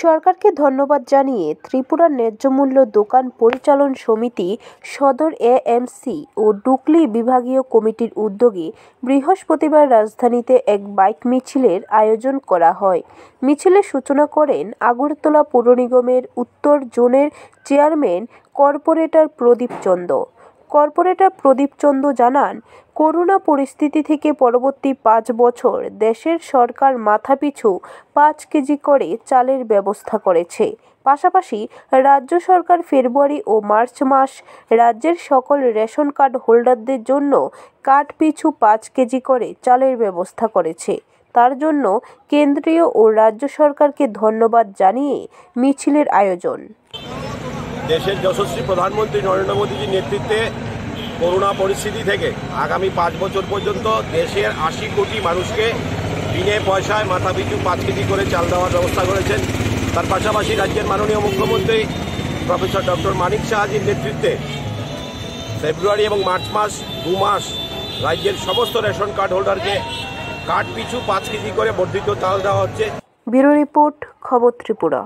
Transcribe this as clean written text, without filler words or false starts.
সরকারকে ধন্যবাদ জানিয়ে ত্রিপুরা ন্যায্য মূল্য দোকান পরিচালন সমিতি সদর এএমসি ও ডুকলি বিভাগীয় কমিটির উদ্যোগে বৃহস্পতিবার রাজধানীতে এক বাইক মিছিলের আয়োজন করা হয়। মিছিলের সূচনা করেন আগরতলা পৌর নিগমের উত্তর জোনের চেয়ারম্যান কর্পোরেটর প্রদীপ চন্দ। কর্পোরেটর প্রদীপ চন্দ জানান, করোনা পরিস্থিতি থেকে পরবর্তী 5 বছর দেশের সরকার মাথাপিছু 5 কেজি করে চালের ব্যবস্থা করেছে। পাশাপাশি রাজ্য সরকার ফেব্রুয়ারি ও মার্চ মাস রাজ্যের সকল রেশন কার্ড হোল্ডারদের জন্য কার্ড পিছু 5 কেজি করে চালের ব্যবস্থা করেছে। তার জন্য কেন্দ্রীয় ও রাজ্য সরকারকে ধন্যবাদ জানিয়ে মিছিলের আয়োজন। দেশের যশস্বী প্রধানমন্ত্রী নরেন্দ্র মোদীজির নেতৃত্বে করোনা পরিস্থিতি থেকে আগামী 5 বছর পর্যন্ত দেশের 80 কোটি মানুষকে বিনে পয়সায় মাথাপিছু 5 কেজি করে চাল দেওয়ার ব্যবস্থা করেছেন। তার পাশাপাশি রাজ্যের মাননীয় মুখ্যমন্ত্রী প্রফেসর ডক্টর মানিক সাহাজির নেতৃত্বে ফেব্রুয়ারি এবং মার্চ মাস 2 মাস রাজ্যের সমস্ত রেশন কার্ড হোল্ডারকে কার্ড পিছু 5 কেজি করে বর্ধিত চাল দেওয়া হচ্ছে। ব্যুরো রিপোর্ট, খবর ত্রিপুরা।